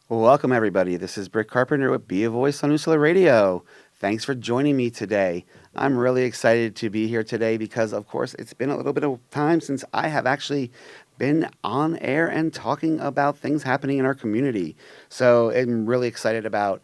Well, welcome, everybody. This is Britt Carpenter with Be a Voice on Usula Radio. Thanks for joining me today. I'm really excited to be here today because, of course, it's been a little bit of time since I have actually been on air and talking about things happening in our community. So I'm really excited about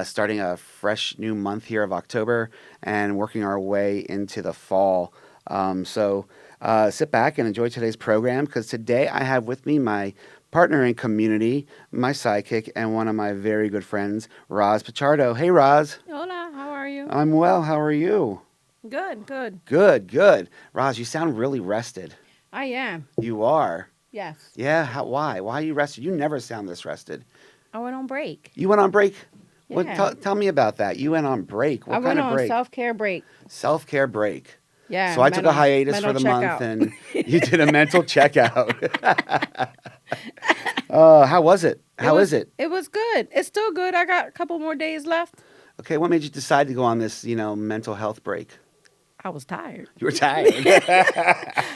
starting a fresh new month here of October and working our way into the fall. Sit back and enjoy today's program because today I have with me my partner in community, my sidekick, and one of my very good friends, Roz Pichardo. Hey, Roz. Hola, how are you? I'm well. How are you? Good, good. Good, good. Roz, you sound really rested. I am. You are. Yes. Yeah. Why? Why are you rested? You never sound this rested. I went on break. You went on break. What? Yeah. Tell me about that. You went on break. I What went kind of on break? self-care break. Self-care break. Yeah. So I took a hiatus for mental the month, checkout. and you did a mental checkout. How was it? How is it? It was good. It's still good. I got a couple more days left. Okay, what made you decide to go on this, mental health break? I was tired. You were tired.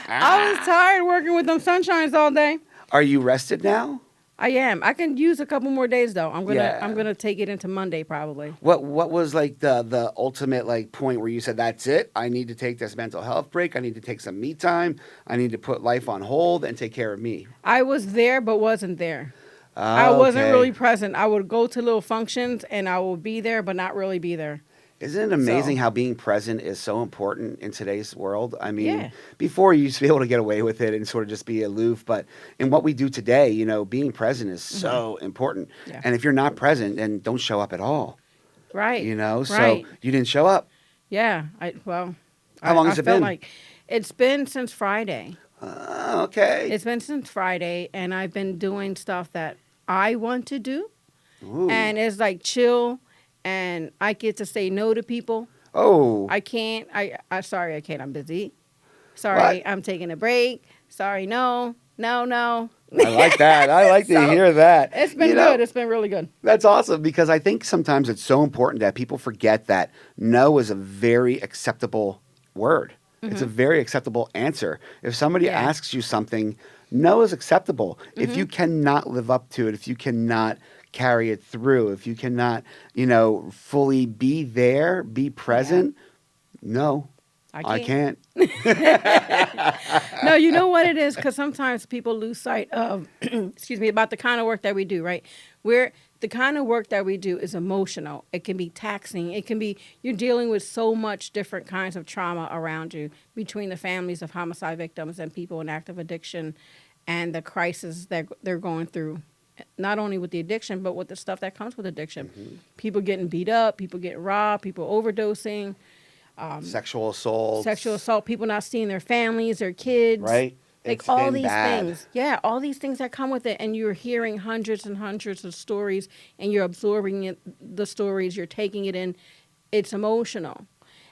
I was tired working with them sunshines all day. Are you rested now? I am. I can use a couple more days though. Yeah. I'm gonna take it into Monday probably. What was like the ultimate like point where you said that's it? I need to take this mental health break. I need to take some me time. I need to put life on hold and take care of me. I was there but wasn't there. I wasn't Okay. really present. I would go to little functions and I would be there but not really be there. Isn't it amazing So- how being present is so important in today's world? I mean, Yeah. before you used to be able to get away with it and sort of just be aloof, but in what we do today, being present is so important. Yeah. And if you're not present, then don't show up at all. Right. So Right. you didn't show up. Yeah. How long I has it felt been? like it's been since Friday. Okay. It's been since Friday, and I've been doing stuff that I want to do, Ooh. and it's like chill, and I get to say no to people. Oh. I can't. Sorry, I can't. I'm busy. Sorry, What? I'm taking a break. Sorry, no. I like that. I like to So, hear that. It's been You know, good. It's been really good. That's awesome because I think sometimes it's so important that people forget that no is a very acceptable word. It's a very acceptable answer. If somebody Yeah. asks you something, no is acceptable. If you cannot live up to it, if you cannot carry it through, if you cannot, fully be there, be present, no, I can't. No, you know what it is? Because sometimes people lose sight of, excuse me, about the kind of work that we do, right? The kind of work that we do is emotional. It can be taxing. It can be, you're dealing with so much different kinds of trauma around you between the families of homicide victims and people in active addiction and the crisis that they're going through. Not only with the addiction, but with the stuff that comes with addiction. People getting beat up, people getting robbed, people overdosing. Sexual assault, People not seeing their families, their kids. right? Like It's all been these bad. things. Yeah, all these things that come with it. And you're hearing hundreds and hundreds of stories and you're absorbing the stories, you're taking it in. It's emotional.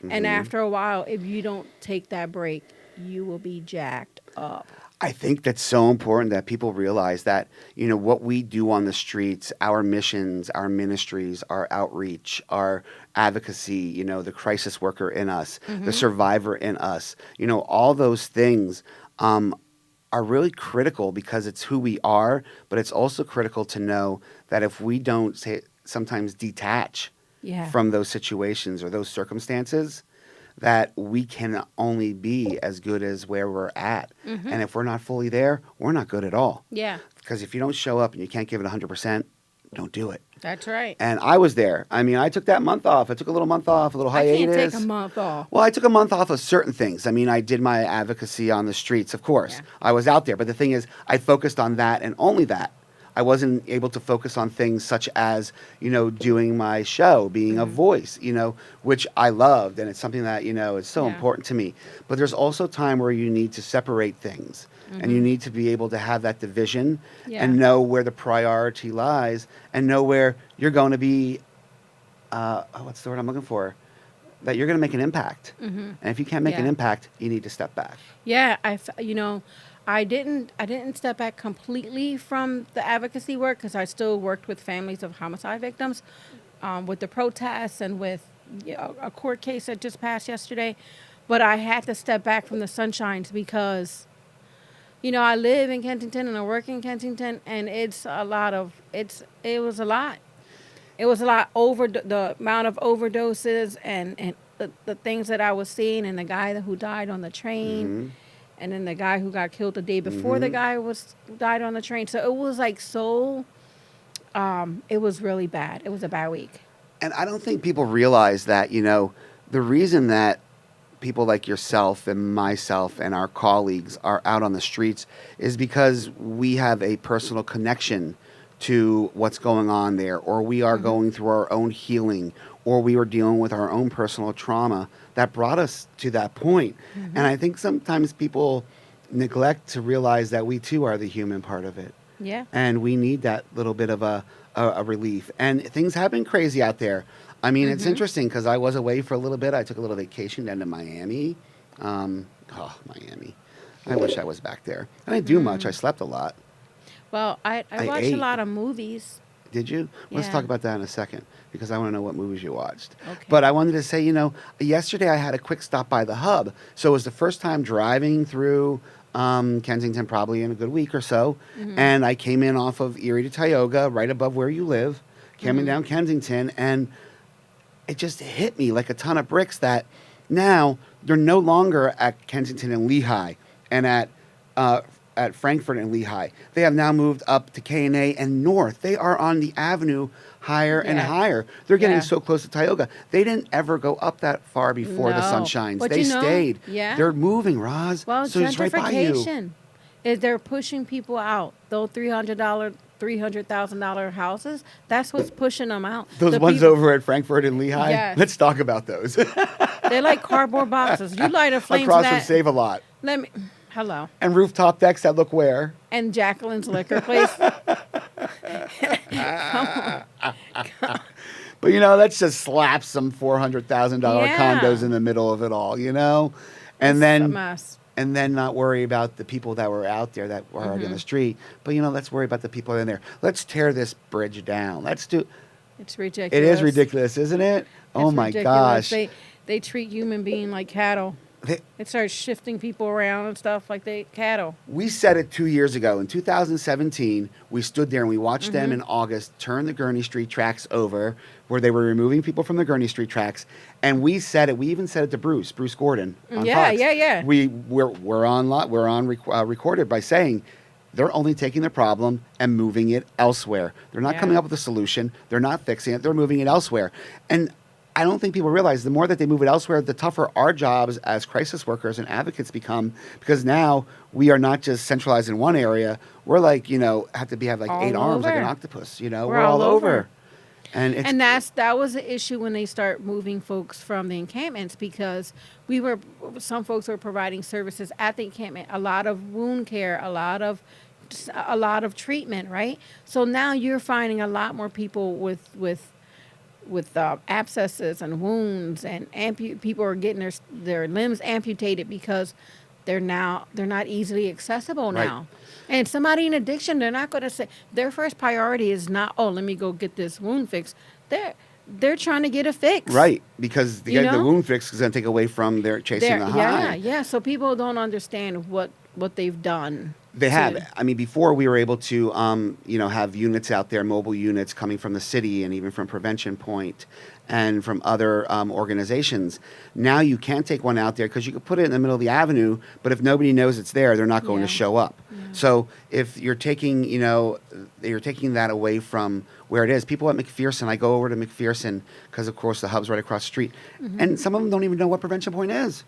And after a while, if you don't take that break, you will be jacked up. I think that's so important that people realize that, what we do on the streets, our missions, our ministries, our outreach, our advocacy, the crisis worker in us, the survivor in us, all those things are really critical because it's who we are, but it's also critical to know that if we don't sometimes detach Yeah. from those situations or those circumstances, that we can only be as good as where we're at. And if we're not fully there, we're not good at all. Yeah, Because if you don't show up and you can't give it 100%, don't do it. that's right. And I was there. I mean, I took that month off. I took a little month off, a little I hiatus. can't take a month off. Well, I took a month off of certain things. I mean, I did my advocacy on the streets, of course. Yeah. I was out there. But the thing is, I focused on that and only that. I wasn't able to focus on things such as, doing my show, being a voice, which I loved. And it's something that, is so Yeah. important to me. But there's also time where you need to separate things. And you need to be able to have that division Yeah. and know where the priority lies and know where you're going to be, what's the word I'm looking for? That you're going to make an impact. And if you can't make an Yeah. impact, you need to step back. Yeah, I didn't step back completely from the advocacy work because I still worked with families of homicide victims, with the protests and with a court case that just passed yesterday. But I had to step back from the sunshines because I live in Kensington and I work in Kensington, and it was a lot. It was a lot over the amount of overdoses and the things that I was seeing, and the guy who died on the train, Mm-hmm. and then the guy who got killed the day before the Mm-hmm. guy was died on the train. So it was like so. It was really bad. It was a bad week. And I don't think people realize that, the reason that people like yourself and myself and our colleagues are out on the streets is because we have a personal connection to what's going on there, or we are going through our own healing, or we are dealing with our own personal trauma that brought us to that point. And I think sometimes people neglect to realize that we too are the human part of it. Yeah. And we need that little bit of a relief. And things have been crazy out there. I mean, it's interesting because I was away for a little bit. I took a little vacation down to Miami. Miami. I wish I was back there. I didn't do much. I slept a lot. Well, I I watched ate. a lot of movies. Did you? Let's Yeah. talk about that in a second because I want to know what movies you watched. Okay. But I wanted to say, yesterday I had a quick stop by the hub. So it was the first time driving through Kensington, probably in a good week or so. And I came in off of Erie to Tioga, right above where you live, coming down Kensington, and it just hit me like a ton of bricks that now they're no longer at Kensington and Lehigh and at Frankfurt and Lehigh. They have now moved up to K&A and north. They are on the avenue higher and Yeah. higher. They're getting Yeah. so close to Tioga. They didn't ever go up that far before the sun No. shines. But They you know, stayed. yeah. They're moving, Roz. Well, so it's right by you. gentrification is they're pushing people out. Those $300,000 houses. That's what's pushing them out. Those The ones people- over at Frankfurt and Lehigh. Yes. Let's talk about those. They're like cardboard boxes. You light a flame to Across from that. Save-A-Lot. Let me. Hello. And rooftop decks that look where? And Jacqueline's liquor place. But let's just slap some $400,000 Yeah. condos in the middle of it all, and It's a then mess. not worry about the people that were out there that were already on the street. But let's worry about the people in there. Let's tear this bridge down. Let's do. It's ridiculous. It is ridiculous, isn't it? Oh It's my ridiculous. gosh! They treat human being like cattle. They- They start shifting people around and stuff like they cattle. We said it 2 years ago. In 2017, we stood there and we watched them in August turn the Gurney Street tracks over, where they were removing people from the Gurney Street tracks. And we said it. We even said it to Bruce Gordon on Yeah, Fox. yeah. We're on recorded by saying they're only taking the problem and moving it elsewhere. They're not Yeah. coming up with a solution. They're not fixing it. They're moving it elsewhere. And I don't think people realize the more that they move it elsewhere, the tougher our jobs as crisis workers and advocates become, because now we are not just centralized in one area. We're like, have to have like All 8 arms like an over. octopus, We're all all over. over. And it's And that was the issue when they start moving folks from the encampments, because some folks were providing services at the encampment, a lot of wound care, a lot of treatment, right? So now you're finding a lot more people with abscesses and wounds, and people are getting their limbs amputated because they're not easily accessible Right. now. And somebody in addiction, they're not going to say their first priority is not, oh, let me go get this wound fixed. They're trying to get a fix. right, because to You get the know? wound fix is going to take away from their chasing the high. Yeah. So people don't understand what they've done. They have. to- I mean, before we were able to, have units out there, mobile units coming from the city and even from Prevention Point and from other organizations. Now you can't take one out there because you could put it in the middle of the avenue, but if nobody knows it's there, they're not going to Yeah. show up. So if you're taking, you're taking that away from where it is. People at McPherson, I go over to McPherson because, of course, the hub's right across the street, and some of them don't even know what Prevention Point is.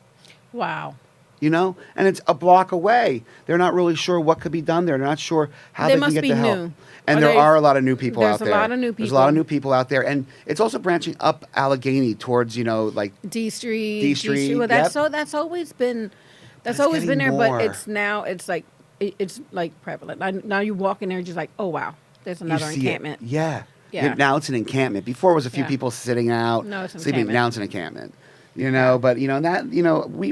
Wow. And it's a block away. They're not really sure what could be done there. They're not sure how They they, must can get be the help. new. And Or there they- are a lot of new people there's out a there. lot of new There's a lot of people. new people out there, and it's also branching up Allegheny towards like D Street. D Street, Well, yep. that's always been it's always been there, getting more. but it's like it's like prevalent. Now you walk in there, just like, oh wow, there's you another see encampment. it. Yeah. Yeah. Now it's an encampment. Before it was a few Yeah. people sitting out, No, it's an sleeping. encampment. Now it's an encampment. But that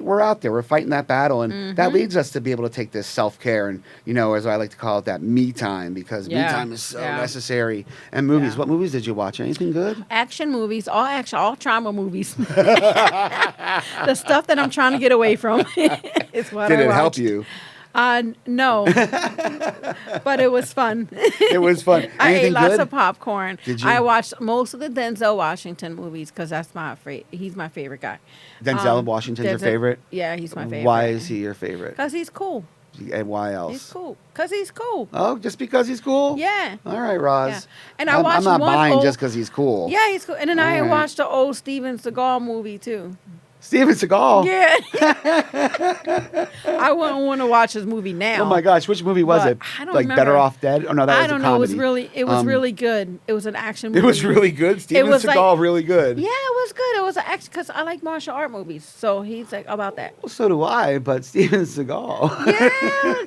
we're out there. We're fighting that battle, and that leads us to be able to take this self care and as I like to call it, that me time, because me Yeah. time is so Yeah. necessary. And movies. Yeah. What movies did you watch? Anything good? Action movies, all trauma movies. The stuff that I'm trying to get away from is what Did I it help watched. you? No, but it was fun. It was fun. I ate Anything lots good? of popcorn. Did you? I watched most of the Denzel Washington movies because he's my favorite guy. Denzel Washington's your favorite? Yeah, he's my favorite. Why is he your favorite? Because he's cool. And why else? He's cool. Because he's cool. Oh, just because he's cool? Yeah. All right, Roz. Yeah. And I I'm watched not one buying old, just because he's cool. Yeah, he's cool. And then I All right. watched the old Steven Seagal movie too. Steven Seagal. Yeah. I wouldn't want to watch his movie now. Oh my gosh, which movie was But it? I don't Like remember. Better Off Dead? Oh no, that was I don't a know. comedy. It was really good. It was an action movie. It was really good. Steven was Seagal, like- really good. Yeah, it was good. It was an action because I like martial art movies. So he's like about that. Well, so do I, but Steven Seagal.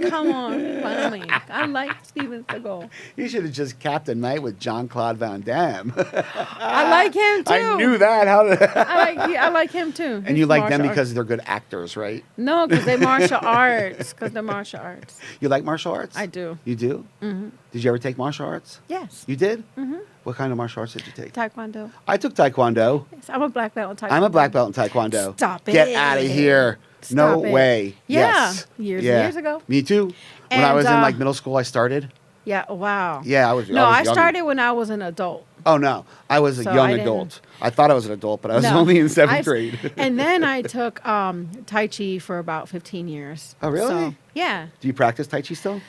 Yeah, come on, finally. I like Steven Seagal. You should have just capped a night with Jean-Claude Van Damme. I like him too. I knew that. How did... I like him too. And you He's like them martial because they're good actors, right? No, because they're martial arts. Because they're martial arts. You like martial arts? I do. You do? Mm-hmm. Did you ever take martial arts? Yes. You did? Mm-hmm. What kind of martial arts did you take? Taekwondo. I took Taekwondo. Yes, I'm a black belt in Taekwondo. I'm a black belt in Taekwondo. Stop Get it. out of here. No Stop it. way. Yeah. Yes. Years Yeah. and years ago. Me too. When I And, was in like middle school, I started. Yeah. Wow. Yeah, I was. No, I I was young. started when I was an adult. Oh no, I was a So young I didn't- adult. I thought I was an adult, but I was No. only in seventh I- grade. And then I took Tai Chi for about 15 years. Oh, really? So, yeah. Do you practice Tai Chi still?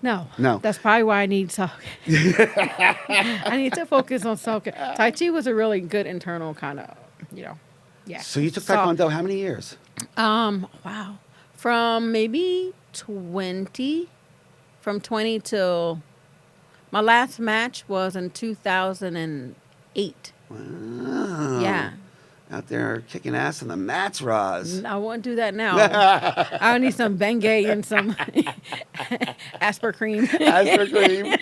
No. No. That's probably why I need self. I need to focus on self care. Tai Chi was a really good internal kind of, yeah. So you took Taekwondo how many years? Wow. From maybe 20, from 20 till my last match was in 2008. Wow. Yeah. Out there kicking ass in the mats, Roz. I won't do that now. I need some Bengay and some Asper cream. Asper cream.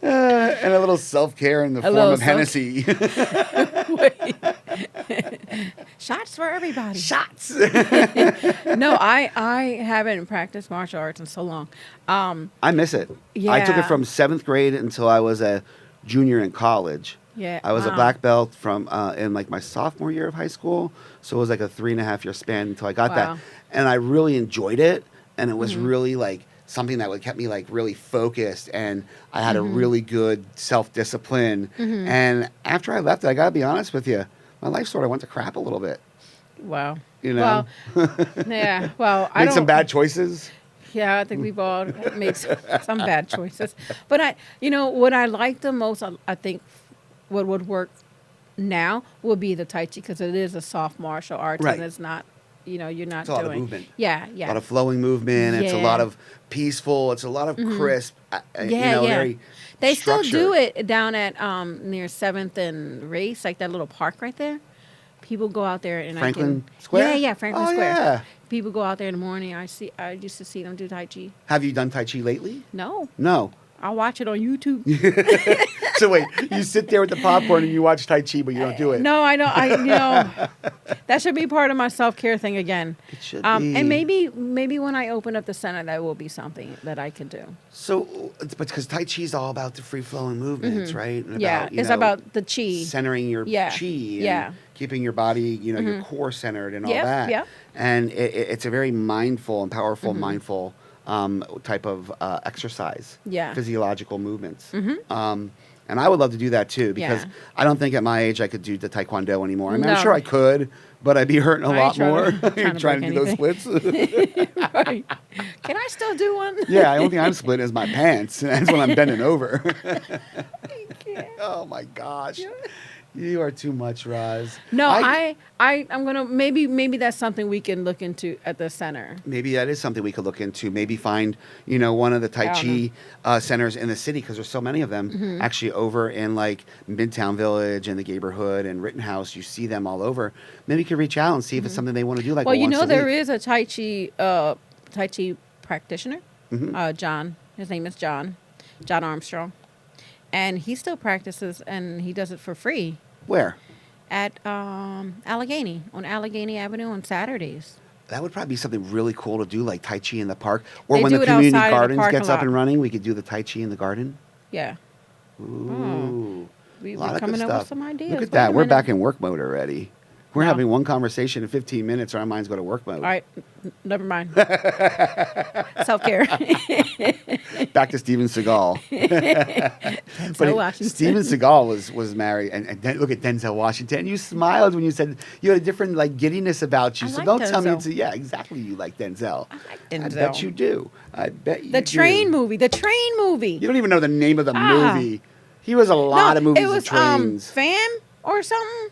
And a little self-care in the form little of Hennessy. Shots for everybody. Shots. No, I haven't practiced martial arts in so long. I miss it. I took it Yeah. from 7th grade until I was a junior in college. Yeah, I was a wow. black belt from in like my sophomore year of high school. So it was like a 3.5 year span until I got that. Wow. And I really enjoyed it. And it was really like something that would kept me like really focused. And I had a really good self-discipline. And after I left it, I got to be honest with you, my life sort of went to crap a little bit. Wow. You know? Well, yeah. Well, I Made don't. some bad choices. Yeah, I think we've all made some bad choices. But what I like the most, I think, what would work now would be the Tai Chi because it is a soft martial arts Right. and it's not, you're not It's a lot of doing. movement. Yeah, A yeah. lot of flowing movement. It's a Yeah. lot of peaceful. It's a lot of crisp. Yeah. Very They still structured. do it down at near 7th and Race, like that little park right there. People go out there and Franklin I can, Square? Yeah, Franklin Oh, Square. yeah. People go out there in the morning. I used to see them do Tai Chi. Have you done Tai Chi lately? No, No. I'll watch it on YouTube. So wait, you sit there with the popcorn and you watch Tai Chi, but you don't do it. No, I don't. That should be part of my self care thing again. It should And be. maybe when I open up the center, that will be something that I can do. So, but because Tai Chi is all about the free flowing movements, right? And Yeah, about, you it's know, about the chi. centering your Yeah, chi, and yeah. keeping your body, your core centered and all Yep, that. yep. And it's a very mindful and powerful, mindful type of exercise. Yeah. Physiological movements. And I would love to do that too because Yeah. I don't think at my age I could do the Taekwondo anymore. I mean, I'm No. sure I could, but I'd be hurting a I ain't lot more trying to trying to do those break splits. Right. Can I still do one? Yeah, the only thing I'm splitting is my pants. And that's when I'm bending over. Oh my gosh. You are too much, Roz. No, I'm gonna maybe that's something we can look into at the center. Maybe that is something we could look into. Maybe find, one of the Tai I Chi centers in the city because there's so many of them. Actually, over in like Midtown Village and the Gayborhood and Rittenhouse, you see them all over. Maybe you could reach out and see if it's something they want to do. Like, Well, once a there week. is a Tai Chi practitioner, John. His name is John Armstrong, and he still practices and he does it for free Where? at Allegheny on Allegheny Avenue on Saturdays. That would probably be something really cool to do, like Tai Chi in the park, or They when do the it community outside of the gardens parking gets up lot. and running, we could do the Tai Chi in the garden. Yeah, Ooh, we're a lot of coming good up stuff. with some ideas. Look at Wait that, a we're minute. back in work mode already. We're No. having one conversation in 15 minutes, or our minds go to work mode. All right, never mind. Self care. Back to Steven Seagal. Denzel Washington. Steven Seagal was married, and look at Denzel Washington. You smiled when you said you had a different giddiness about you. I So like don't tell me Denzel. yeah, exactly. You like Denzel. I like I Denzel. bet you do. I bet you The do. train movie. The train movie. You don't even know the name of the Ah. movie. He was a lot of movies it was of trains. Fam or something.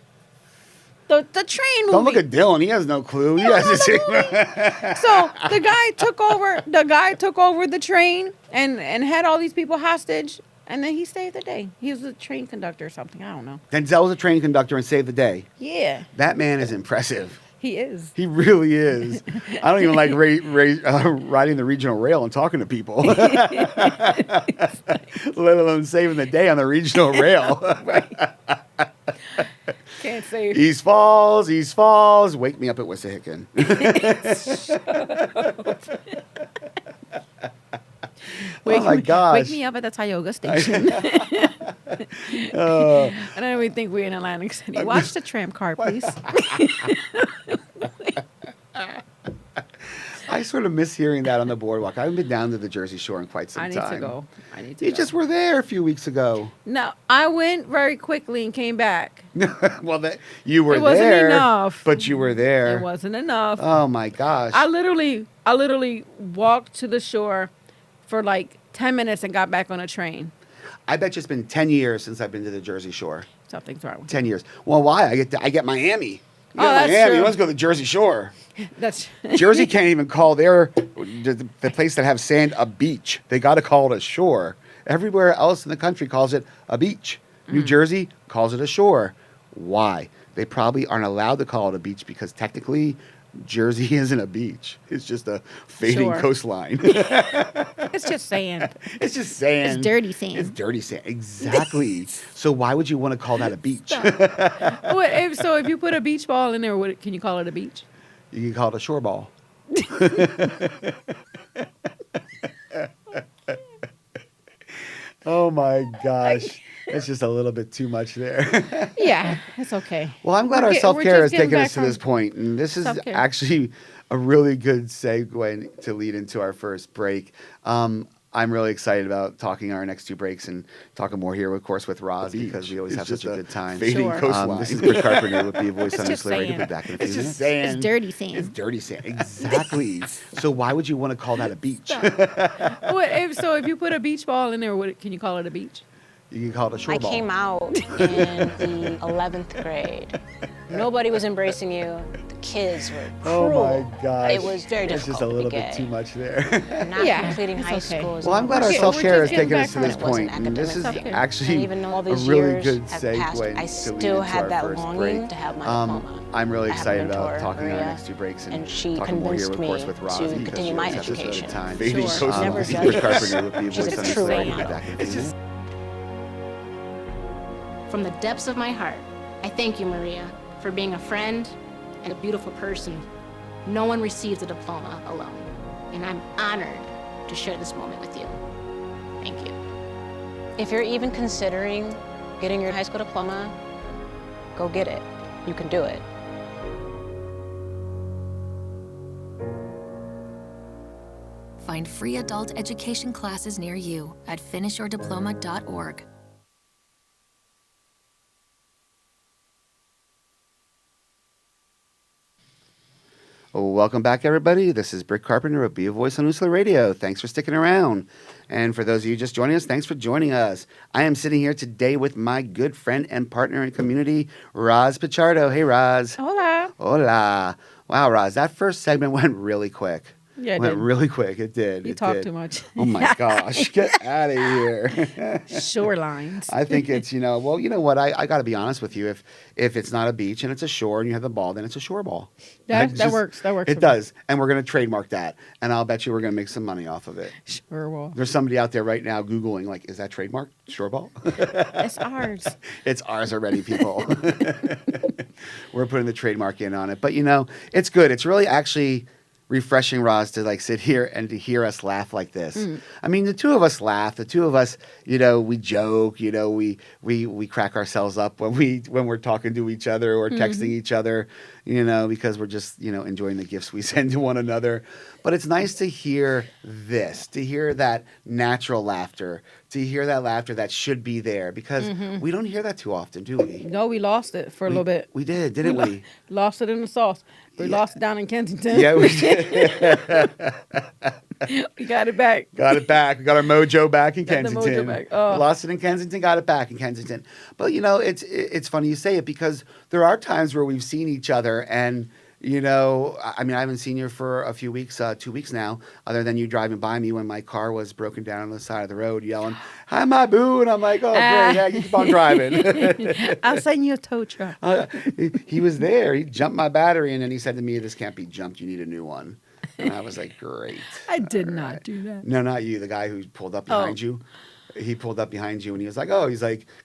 The train movie. Don't look at Dylan. He has no clue. He has So the guy took over. The guy took over the train and had all these people hostage, and then he saved the day. He was a train conductor or something. I don't know. Denzel was a train conductor and saved the day. Yeah, That man is impressive. he is. He really is. I don't even like riding the regional rail and talking to people, let alone saving the day on the regional rail. Can't say. East Falls. Wake me up at Wissahickon. Oh my gosh. Wake me up at the Tioga station. Uh, I don't even think we're in Atlantic City. Watch the tram car, please. I sort of miss hearing that on the boardwalk. I haven't been down to the Jersey Shore in quite some I need time. to go. I need to You go. just were there a few weeks ago. No, I went very quickly and came back. Well, you were It wasn't there, enough. but you were there. It wasn't enough. Oh my gosh! I literally walked to the shore for like 10 minutes and got back on a train. I bet you it's been 10 years since I've been to the Jersey Shore. Something's wrong. 10 years. Well, why? I get Miami. You Oh, get that's Miami. true. Let's go to the Jersey Shore. That's Jersey can't even call the place that have sand a beach. They got to call it a shore. Everywhere else in the country calls it a beach. New Jersey calls it a shore. Why? They probably aren't allowed to call it a beach because technically Jersey isn't a beach. It's just a fading Shore. coastline. it's just sand. It's just sand. It's dirty sand. It's dirty sand. Exactly. So why would you want to call that a beach? If you put a beach ball in there, can you call it a beach? You can call it a shore ball. Oh my gosh. That's just a little bit too much there. Yeah, it's okay. Well, I'm glad We're our get- self we're care has just getting taken back us to this point, and this is self-care. actually a really good segue to lead into our first break. I'm really excited about talking our next two breaks and talking more here, of course, with Roz because we always have such a good time. Fading Sure. Coastline. This is Britt Carpenter with Be a Voice It's on just Nuclear Radio. sand. Be back in a few It's minutes. just sand. It's dirty sand. It's dirty sand. Exactly. So why would you want to call that a beach? If you put a beach ball in there, can you call it a beach? You can call it a shore I ball. came out in the 11th grade. Nobody was embracing you. The kids were Oh cruel. my gosh. It was very That's difficult just a little to be bit gay. too much there. Not Yeah, completing it's high okay. school. is Well, I'm glad our We're self care has just getting taken us back to on this it. point, Wasn't and this is academic. actually And even though all a these really years good have segue passed, I to lead still into had our that first longing break. to have my diploma. I'm really I have a excited about mentor, talking our Maria, next two breaks and she talking more here, convinced of course, me with Roz to because continue she my always has this education. time. Sure. Fading She never This is judged Britt Carpenter with Be a She's Voice a on true Nuclear Radio. angel. Back in a few minutes. From the depths of my heart, I thank you, Maria, for being a friend and a beautiful person. No one receives a diploma alone, and I'm honored to share this moment with you. Thank you. If you're even considering getting your high school diploma, go get it. You can do it. Find free adult education classes near you at finishyourdiploma.org. Well, welcome back, everybody. This is Britt Carpenter of Be a Voice on Nuclear Radio. Thanks for sticking around. And for those of you just joining us, thanks for joining us. I am sitting here today with my good friend and partner in community, Roz Pichardo. Hey, Roz. Hola. Hola. Wow, Roz, that first segment went really quick. Yeah, it went did. really quick. It did. You It talk did. too much. Oh, my gosh. Get out of here. Shorelines. I think it's, well, you know what? I got to be honest with you. If it's not a beach and it's a shore and you have the ball, then it's a shore ball. That Just- works. That works. It for me. does. And we're going to trademark that. And I'll bet you we're going to make some money off of it. Sure will. There's somebody out there right now Googling, like, is that trademark? Shore ball? It's ours. It's ours already, people. We're putting the trademark in on it. But, it's good. It's really actually refreshing, Roz, to like sit here and to hear us laugh like this. Mm. I mean, the two of us laugh. The two of us, we joke. We crack ourselves up when we're talking to each other or texting each other. Because we're just enjoying the gifts we send to one another. But it's nice to hear this, to hear that natural laughter, to hear that laughter that should be there, because we don't hear that too often, do we? No, we lost it for a little bit. We did, didn't we? Lost it in the sauce. We lost it down in Kensington. Yeah, we did. We got it back. Got it back. We got our mojo back in Got the Kensington. mojo back. Oh. Lost it in Kensington, got it back in Kensington. But it's funny you say it, because there are times where we've seen each other and I haven't seen you for a few weeks, 2 weeks now, other than you driving by me when my car was broken down on the side of the road yelling, "Hi, my boo." And I'm like, "Oh, great. Yeah, you keep on driving." I'll send you a tow truck. He was there. He jumped my battery, and then he said to me, "This can't be jumped. You need a new one." And I was like, "Great." I did not do that. No, not you. The guy who pulled up behind you. He pulled up behind you, and he was like,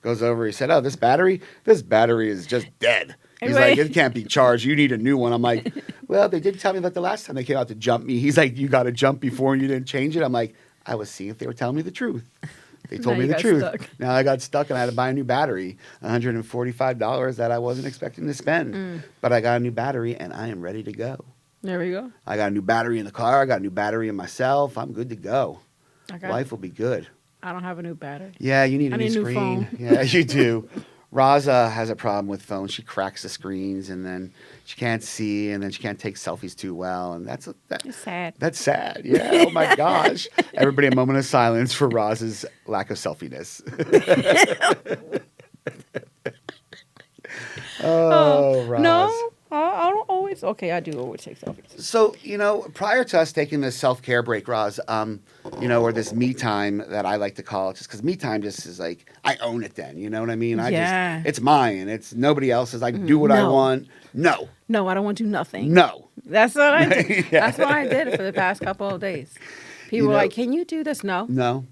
goes over. He said, "Oh, this battery is just dead." He's Right. like, "It can't be charged. You need a new one." I'm like, "Well, they did tell me that the last time they came out to jump me." He's like, "You got to jump before and you didn't change it." I'm like, "I was seeing if they were telling me the truth." They told Now me you the got truth. stuck. Now I got stuck and I had to buy a new battery, $145 that I wasn't expecting to spend. But I got a new battery and I am ready to go. There we go. I got a new battery in the car. I got a new battery in myself. I'm good to go. Okay. Life will be good. I don't have a new battery. Yeah, you need a I new need a new screen. phone. Yeah, you do. Raza has a problem with phones. She cracks the screens, and then she can't see, and then she can't take selfies too well, and It's sad. That's sad. Yeah. Oh my gosh. Everybody, a moment of silence for Roz's lack of selfiness. Oh, Roz. No, I don't always. Okay, I do always take selfies. So, prior to us taking this self-care break, Roz, or this me time that I like to call it, just because me time just is like, I own it then, you know what I mean? Yeah. It's mine. It's nobody else's. I can do what I No. want. No. No, I don't want to do nothing. No. That's what I did. Yeah. That's why I did it for the past couple of days. People were like, "Can you do this?" No. No.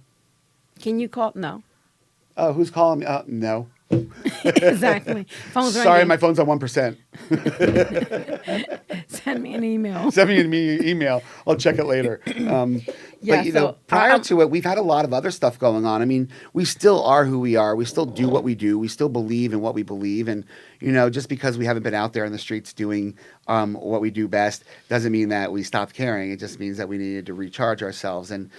Can you call? No. Oh, who's calling me? No. Exactly. Phone's Sorry, ringing. my phone's on 1%. Send me an email. Send me an email. I'll check it later. Yeah, But, prior to it, we've had a lot of other stuff going on. I mean, we still are who we are. We still do what we do. We still believe in what we believe. And, just because we haven't been out there in the streets doing what we do best doesn't mean that we stopped caring. It just means that we needed to recharge ourselves. And,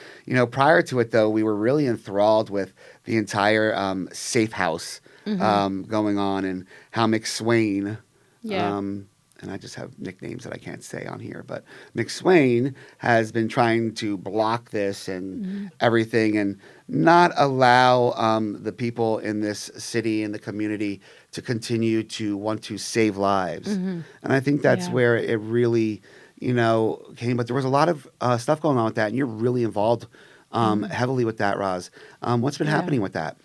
prior to it, though, we were really enthralled with the entire safe house going on, and how McSwain, Yeah. and I just have nicknames that I can't say on here, but McSwain has been trying to block this and everything, and not allow the people in this city and the community to continue to want to save lives. And I think that's Yeah. where it really, came. But there was a lot of stuff going on with that, and you're really involved heavily with that, Roz. What's been happening with that?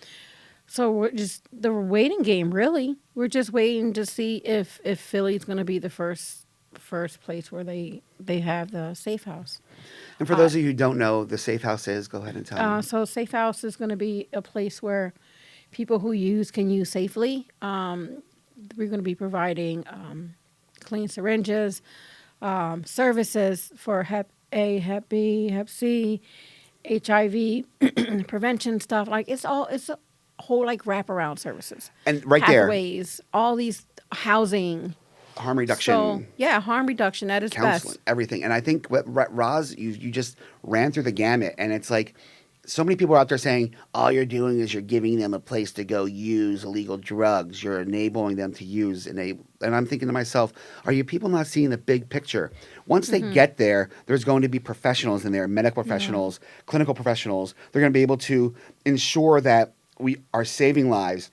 So we're just the waiting game, really. We're just waiting to see if Philly's going to be the first place where they have the safe house. And for those of you who don't know, the safe house is, go ahead and tell them. So safe house is going to be a place where people who use can use safely. We're going to be providing clean syringes, services for Hep A, Hep B, Hep C, HIV prevention stuff. Like it's a whole like wraparound services. And right there, Pathways, all these housing. harm reduction. So yeah, harm reduction that is Counseling, best. everything. And I think what Roz, you just ran through the gamut, and it's like so many people are out there saying all you're doing is you're giving them a place to go use illegal drugs. You're enabling them to use and I'm thinking to myself, are you people not seeing the big picture? Once they get there, there's going to be professionals in there, medical professionals, clinical professionals. They're going to be able to ensure that we are saving lives.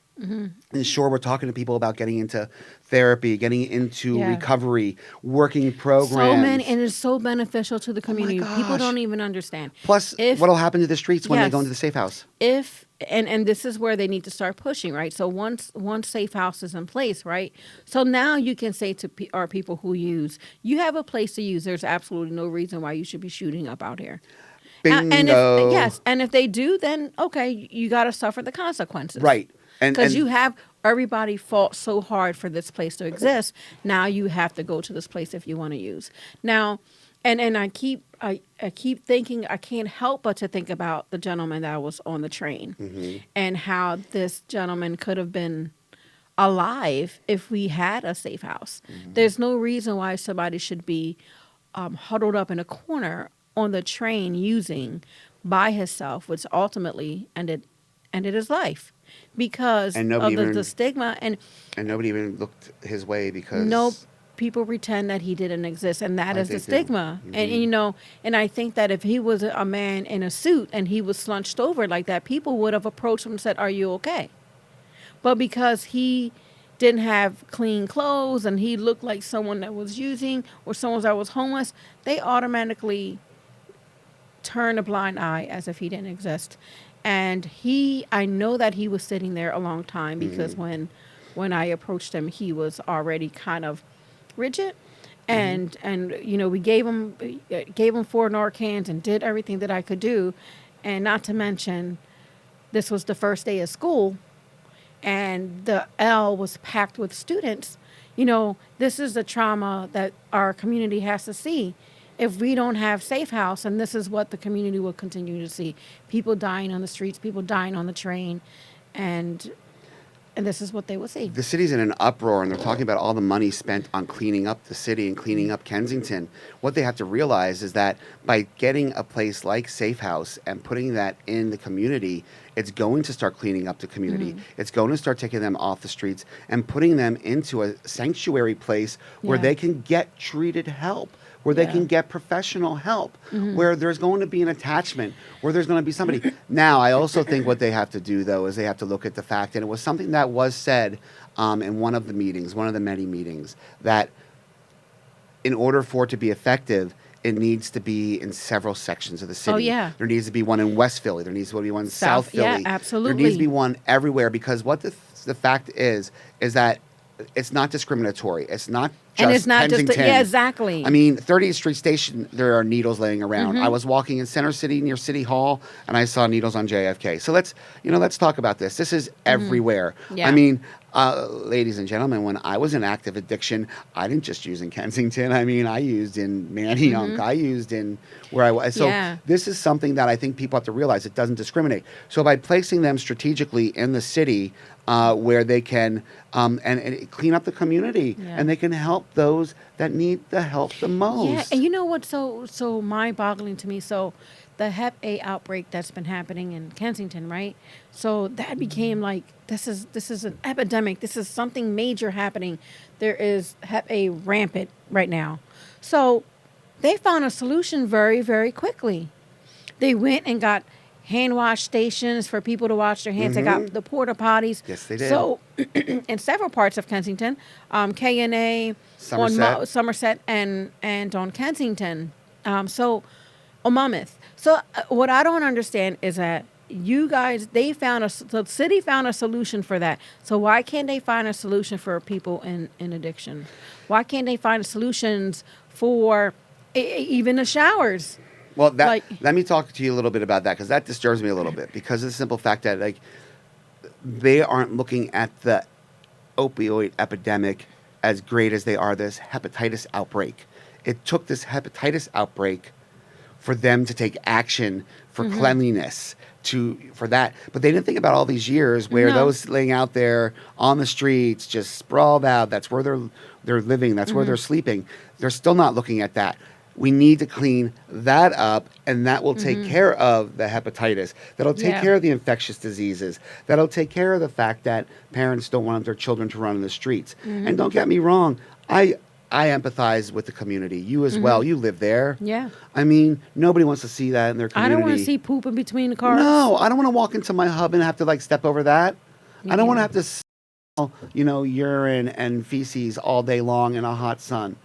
Ensure we're talking to people about getting into therapy, getting into Yeah. recovery, working programs. So many, and it's so beneficial to the community. People gosh. don't even understand. Plus, what'll happen to the streets when they go Yes. into the safe house? And this is where they need to start pushing, right? So once safe house is in place, right? So now you can say to our people who use, you have a place to use. There's absolutely no reason why you should be shooting up out here. Bingo. And if they do, then okay, you got to suffer the consequences, Right. Because you have everybody fought so hard for this place to exist. Now you have to go to this place if you want to use. Now, And I keep thinking, I can't help but to think about the gentleman that was on the train and how this gentleman could have been alive if we had a safe house. There's no reason why somebody should be huddled up in a corner on the train using by himself, which ultimately ended his life because And of nobody even the stigma. and nobody even looked his way because No, people pretend that he didn't exist, and that Like is the they do. stigma. And you know, and I think that if he was a man in a suit and he was slunched over like that, people would have approached him and said, "Are you okay?" But because he didn't have clean clothes and he looked like someone that was using or someone that was homeless, they automatically turn a blind eye as if he didn't exist. And I know that he was sitting there a long time because when I approached him, he was already kind of rigid. And you know, we gave him 4 Narcans and did everything that I could do. And not to mention, this was the first day of school and the L was packed with students. You know, this is the trauma that our community has to see. If we don't have safe house, and this is what the community will continue to see, people dying on the streets, people dying on the train, and this is what they will see. the city's in an uproar and they're talking about all the money spent on cleaning up the city and cleaning up Kensington. What they have to realize is that by getting a place like Safe House and putting that in the community, it's going to start cleaning up the community. It's going to start taking them off the streets and putting them into a sanctuary place where Yeah. they can get treated help, where they Yeah. can get professional help, where there's going to be an attachment, where there's going to be somebody. Now, I also think what they have to do, though, is they have to look at the fact, and it was something that was said in one of the meetings, one of the many meetings, that in order for it to be effective, it needs to be in several sections of the city. Oh, yeah. There needs to be one in West Philly. There needs to be one in South South, yeah, Philly. There absolutely. needs to be one everywhere because what the fact is that it's not discriminatory. It's not just And it's not just Kensington. yeah, exactly. I mean, 30th Street Station, there are needles laying around. Mm-hmm. I was walking in Center City near City Hall, and I saw needles on JFK. So let's talk about this. This is everywhere. Mm-hmm. Yeah. I mean, ladies and gentlemen, when I was in active addiction, I didn't just use in Kensington. I mean, I used in Manayunk. I used in where I was. So Yeah. this is something that I think people have to realize. It doesn't discriminate. So by placing them strategically in the city where they can and clean up the community Yeah. and they can help those that need the help the most. Yeah, and you know what's so mind-boggling to me? So, the Hep A outbreak that's been happening in Kensington, right? So that became like this is an epidemic. This is something major happening. There is Hep A rampant right now. So they found a solution very, very quickly. They went and got hand wash stations for people to wash their hands. They got the porta potties. Yes, they did. So in several parts of Kensington, K&A, Somerset. on Somerset and on Kensington. On Monmouth. So what I don't understand is that you guys, the city found a solution for that. So why can't they find a solution for people in addiction? Why can't they find solutions for even the showers? Well, Like- let me talk to you a little bit about that because that disturbs me a little bit because of the simple fact that like they aren't looking at the opioid epidemic as great as they are this hepatitis outbreak. It took this hepatitis outbreak for them to take action for cleanliness for that, but they didn't think about all these years where No. those laying out there on the streets just sprawled out. That's where they're living. That's where they're sleeping. They're still not looking at that. We need to clean that up, and that will take care of the hepatitis. That'll take Yeah. care of the infectious diseases. That'll take care of the fact that parents don't want their children to run in the streets. And don't get me wrong, I empathize with the community. You as well. You live there. Yeah. I mean, nobody wants to see that in their I community. don't want to see poop in between the cars. No, I don't want to walk into my hub and have to like step over that. I don't want to have to smell, urine and feces all day long in a hot sun.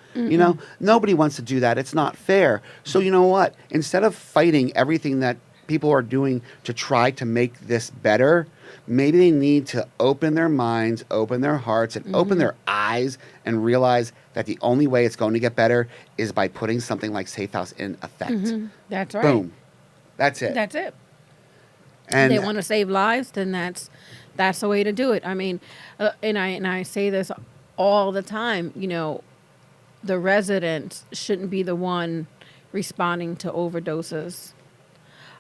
Nobody wants to do that. It's not fair. So you know what? Instead of fighting everything that people are doing to try to make this better, maybe they need to open their minds, open their hearts, and open their eyes and realize that the only way it's going to get better is by putting something like Safe House in effect. That's right. Boom. That's it. That's it. And They want to save lives, then that's the way to do it. I mean, and I say this all the time. The residents shouldn't be the one responding to overdoses.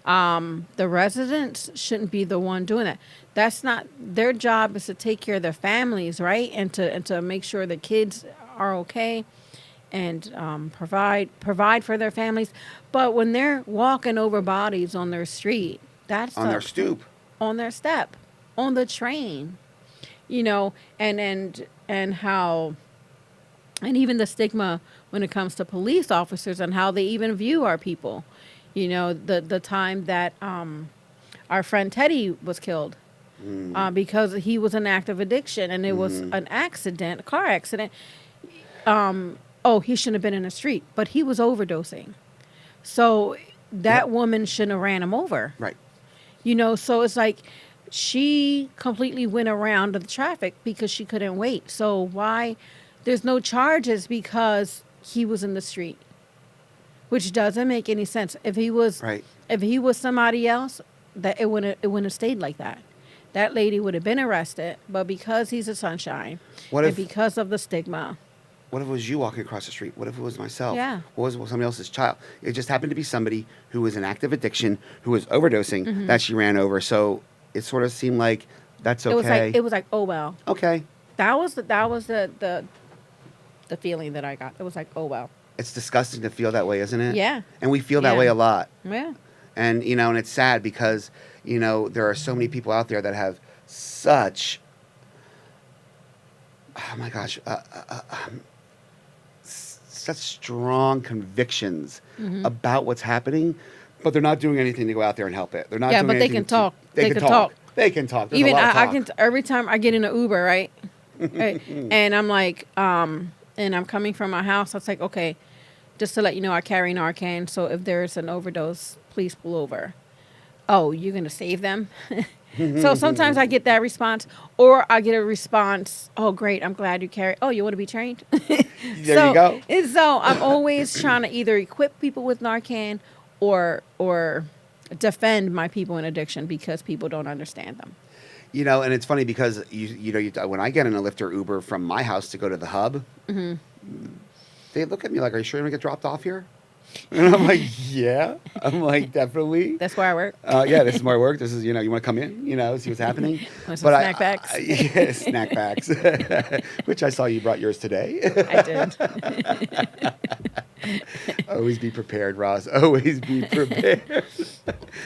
The residents shouldn't be the one doing that. That's not their job. Is to take care of their families, right, and to make sure the kids are okay, and provide for their families. But when they're walking over bodies on their street, that's On their stoop. on their step, on the train, and how, and even the stigma when it comes to police officers and how they even view our people. The time that our friend Teddy was killed because he was an active addiction, and it was an accident, a car accident. He shouldn't have been in the street, but he was overdosing. So that woman shouldn't have ran him over. Right. So it's like she completely went around the traffic because she couldn't wait. So why there's no charges because he was in the street, which doesn't make any sense. If he was somebody else, that it wouldn't have stayed like that. That lady would have been arrested, but because he's a sunshine, because of the stigma. What if it was you walking across the street? What if it was myself? Yeah. What was somebody else's child? It just happened to be somebody who was in active addiction, who was overdosing, that she ran over. So it sort of seemed like that's okay. It was like, oh well. Okay. That was the feeling that I got. It was like, oh well. It's disgusting to feel that way, isn't it? Yeah. And we feel that way a lot. Yeah. And, and it's sad because, there are so many people out there that have such, oh my gosh, such strong convictions about what's happening, but they're not doing anything to go out there and help it. They're not doing but they anything can talk. They can talk. They can talk. There's Even a lot of I talk. can every time I get in an Uber, right? Right, and I'm like, and I'm coming from my house. I was like, okay, just to let you know, I carry Narcan. So if there's an overdose, please pull over. Oh, you're gonna save them? So sometimes I get that response, or I get a response. Oh, great! I'm glad you carry. Oh, you want to be trained? There you go. And so I'm always trying to either equip people with Narcan or defend my people in addiction because people don't understand them. And it's funny because when I get in a Lyft or Uber from my house to go to the hub, they look at me like, "Are you sure you're gonna get dropped off here?" And I'm like, "Yeah." I'm like, "Definitely." That's where I work. Yeah, this is where I work. This is, you want to come in, see what's happening. Want some snack packs? Yeah, snack packs, which I saw you brought yours today. I did. Always be prepared, Ross. Always be prepared.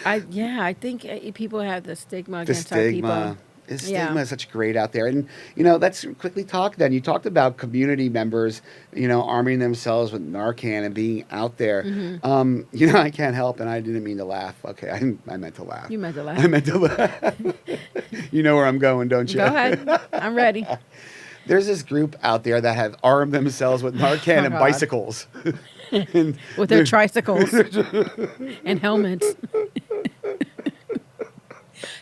I think people have the stigma The against our people. stigma. The stigma is such great out there. And, let's quickly talk then. You talked about community members, arming themselves with Narcan and being out there. I can't help, and I didn't mean to laugh. Okay, I meant to laugh. You meant to laugh. I meant to laugh. You know where I'm going, don't you? Go ahead. I'm ready. There's this group out there that have armed themselves with Narcan and God. bicycles. With their tricycles and helmets.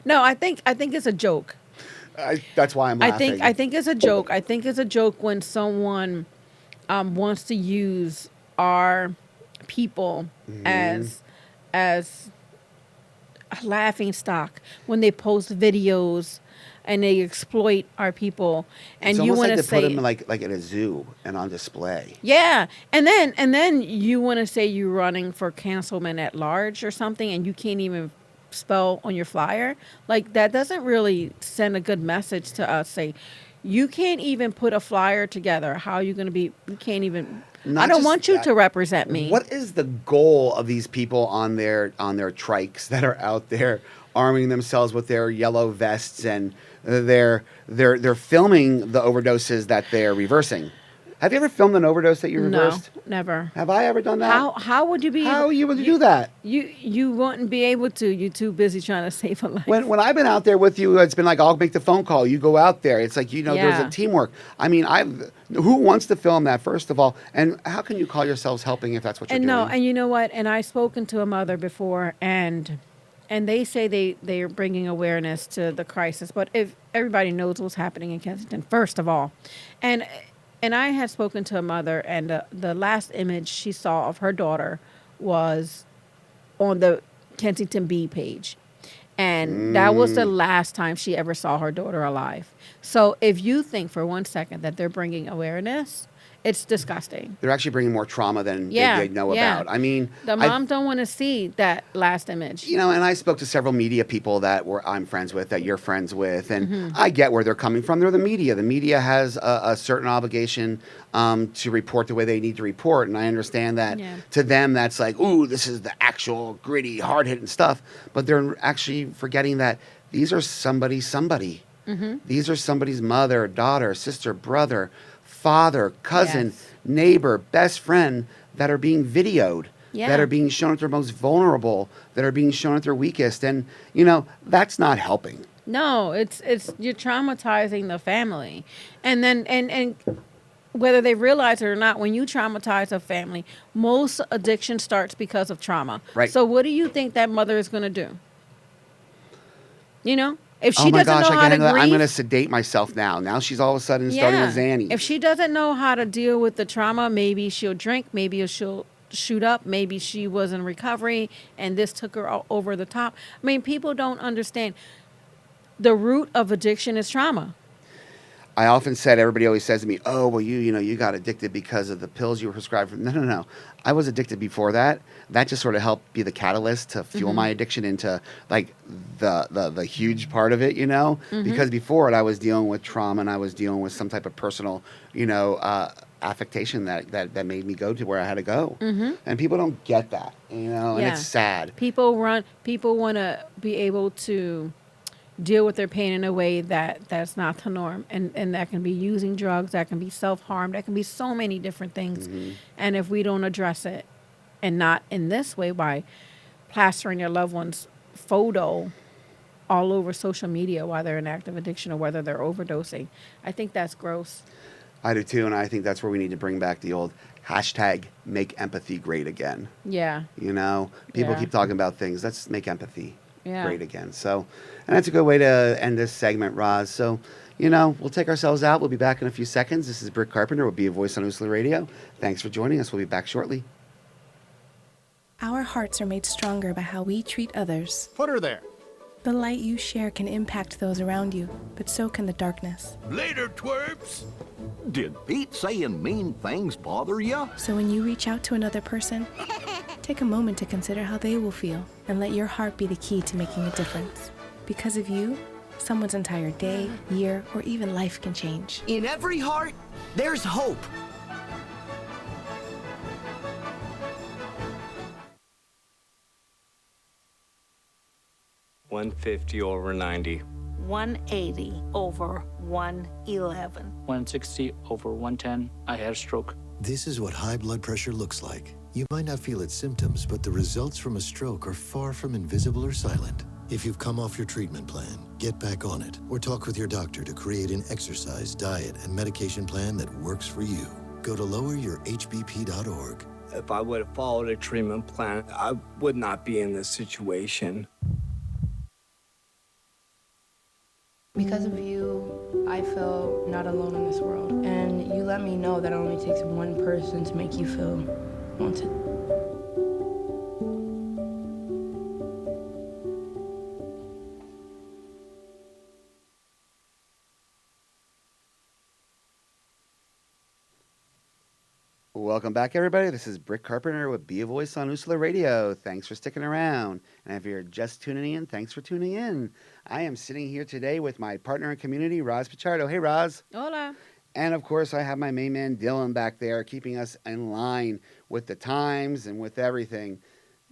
No, I think it's a joke. That's why I'm laughing. I think it's a joke. I think it's a joke when someone wants to use our people as a laughing stock when they post videos and they exploit our people. And it's you almost want like to to say put them like at a zoo and on display. yeah, and then you want to say you're running for councilman at large or something, and you can't even spell on your flyer. Like, that doesn't really send a good message to us. Say, you can't even put a flyer together. How are you going to be? You can't even. Not I don't just want you that. to represent me. What is the goal of these people on their trikes that are out there arming themselves with their yellow vests, and they're filming the overdoses that they're reversing? Have you ever filmed an overdose that you reversed? No, never. Have I ever done that? How would you be? How you would do that? You wouldn't be able to. You're too busy trying to save a life. When I've been out there with you, it's been like, I'll make the phone call. You go out there. It's like, there's Yeah. a teamwork. I mean, who wants to film that, first of all? And how can you call yourselves helping if that's what you're And doing? no, and you know what? And I've spoken to a mother before, and they say they are bringing awareness to the crisis. But if everybody knows what's happening in Kensington, first of all, and I had spoken to a mother, and the last image she saw of her daughter was on the Kensington Bee page. And that was the last time she ever saw her daughter alive. So if you think for one second that they're bringing awareness It's disgusting. They're actually bringing more trauma than Yeah, they know yeah. about. I mean, The mom don't want to see that last image. you know, and I spoke to several media people that I'm friends with, that you're friends with, and Mm-hmm. I get where they're coming from. They're the media. The media has a certain obligation to report the way they need to report, and I understand that. Yeah. To them, that's like, ooh, this is the actual gritty, hard hitting stuff. But they're actually forgetting that these are somebody. Mm-hmm. These are somebody's mother, daughter, sister, brother, father, cousin, Yes. neighbor, best friend that are being videoed, Yeah. that are being shown at their most vulnerable, that are being shown at their weakest. And, you know, that's not helping. No, it's you're traumatizing the family. And then and whether they realize it or not, when you traumatize a family, most addiction starts because of trauma. Right. So what do you think that mother is going to do? You know? If Oh she my doesn't gosh, know I how can to handle that. I'm grieve, going to sedate myself now. Now she's all of a sudden starting with Xannies. if she doesn't know how to deal with the trauma, maybe she'll drink, maybe she'll shoot up, maybe she was in recovery and this took her over the top. I mean, people don't understand the root of addiction is trauma. I often said, everybody always says to me, oh, well, you know, you got addicted because of the pills you were prescribed. No. I was addicted before that. That just sort of helped be the catalyst to fuel my addiction into like the huge part of it, you know, because before it, I was dealing with trauma and I was dealing with some type of personal, you know, affectation that made me go to where I had to go. And people don't get that, you know, and it's sad. People want to be able to deal with their pain in a way that's not the norm, and that can be using drugs, that can be self-harm, that can be so many different things. And if we don't address it, and not in this way by plastering your loved one's photo all over social media while they're in active addiction or whether they're overdosing, I think that's gross. I do too, and I think that's where we need to bring back the old hashtag make empathy great again. Yeah. You know, people Yeah. keep talking about things. Let's make empathy Yeah. great again. So, and that's a good way to end this segment, Roz. So, you know, we'll take ourselves out. We'll be back in a few seconds. This is Britt Carpenter. We'll be a voice on Usula Radio. Thanks for joining us. We'll be back shortly. Our hearts are made stronger by how we treat others. Put her there. The light you share can impact those around you, but so can the darkness. Later, twerps. Did Pete saying mean things bother you? So when you reach out to another person, take a moment to consider how they will feel and let your heart be the key to making a difference. Because of you, someone's entire day, year, or even life can change. In every heart, there's hope. $150/90. 180 over 111. 160 over 110. I had a stroke. This is what high blood pressure looks like. You might not feel its symptoms, but the results from a stroke are far from invisible or silent. If you've come off your treatment plan, get back on it or talk with your doctor to create an exercise, diet, and medication plan that works for you. Go to loweryourhbp.org. If I would have followed a treatment plan, I would not be in this situation. Because of you, I feel not alone in this world. And you let me know that it only takes one person to make you feel wanted. Welcome back, everybody. This is Britt Carpenter with Be a Voice on Usula Radio. Thanks for sticking around. And if you're just tuning in, thanks for tuning in. I am sitting here today with my partner in community, Roz Pichardo. Hey, Roz. Hola. And, of course, I have my main man, Dylan, back there, keeping us in line with the times and with everything.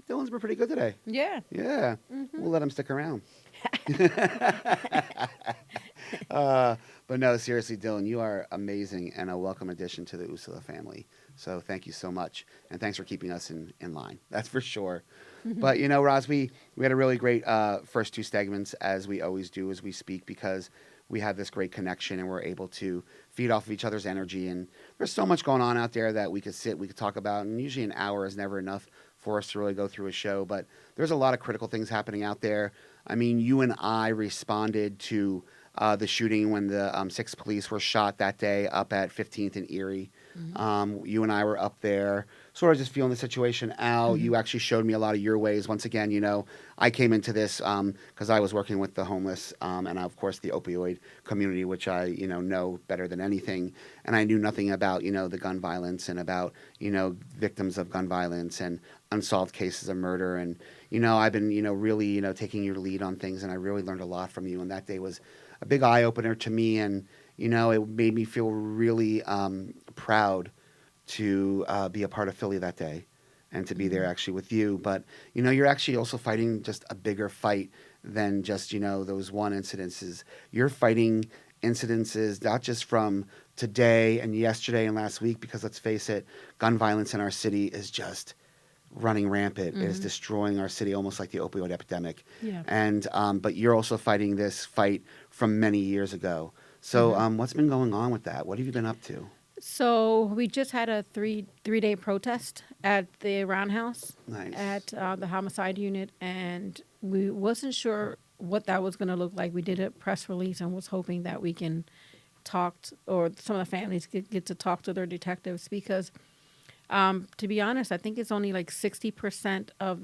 Dylan's been pretty good today. Yeah. Yeah. We'll let him stick around. But no, seriously, Dylan, you are amazing and a welcome addition to the Usula family. So thank you so much. And thanks for keeping us in line. That's for sure. But, you know, Roz, we had a really great first two segments, as we always do as we speak, because we have this great connection and we're able to feed off of each other's energy. And there's so much going on out there that we could talk about. And usually an hour is never enough for us to really go through a show. But there's a lot of critical things happening out there. I mean, you and I responded to the shooting when the 6 police were shot that day up at 15th and Erie. You and I were up there, sort of just feeling the situation out. You actually showed me a lot of your ways. Once again, I came into this because I was working with the homeless and, of course, the opioid community, which I, know better than anything. And I knew nothing about, the gun violence and about, victims of gun violence and unsolved cases of murder. And, I've been, really, taking your lead on things, and I really learned a lot from you. And that day was a big eye-opener to me, and it made me feel really proud to be a part of Philly that day and to be there actually with you. But, you're actually also fighting just a bigger fight than just, those one incidences. You're fighting incidences not just from today and yesterday and last week, because let's face it, gun violence in our city is just running rampant. It is destroying our city, almost like the opioid epidemic. Yeah. And but you're also fighting this fight from many years ago. So what's been going on with that? What have you been up to? So we just had a three-day protest at the Roundhouse Nice. at the homicide unit, and we wasn't sure what that was going to look like. We did a press release and was hoping that we can or some of the families get to talk to their detectives, because to be honest, I think it's only like 60% of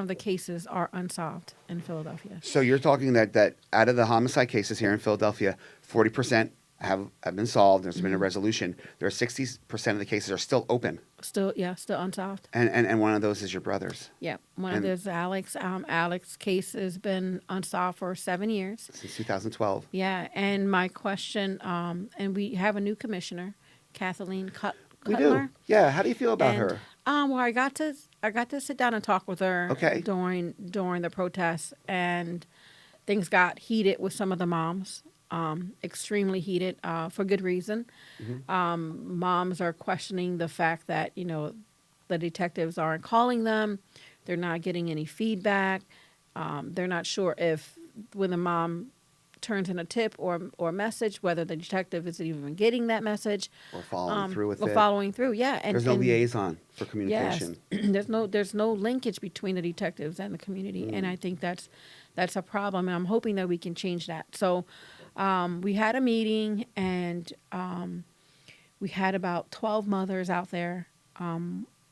the cases are unsolved in Philadelphia. So you're talking that out of the homicide cases here in Philadelphia, 40% have been solved. There's been a resolution. There are 60% of the cases are still open. Still unsolved. And one of those is your brother's. Yeah, one of those Alex. Alex's case has been unsolved for 7 years. Since 2012. Yeah, and my question, and we have a new commissioner, Kathleen Cutler. We do. Yeah. How do you feel about And, her? Well, I got to sit down and talk with her. Okay. During the protests, and things got heated with some of the moms. Extremely heated for good reason. Moms are questioning the fact that the detectives aren't calling them. They're not getting any feedback. They're not sure if when the mom turns in a tip or message, whether the detective is even getting that message Or following through with or it. following through. Yeah, and There's no liaison for communication. Yes, there's no linkage between the detectives and the community, and I think that's a problem. And I'm hoping that we can change that. So we had a meeting, and we had about 12 mothers out there.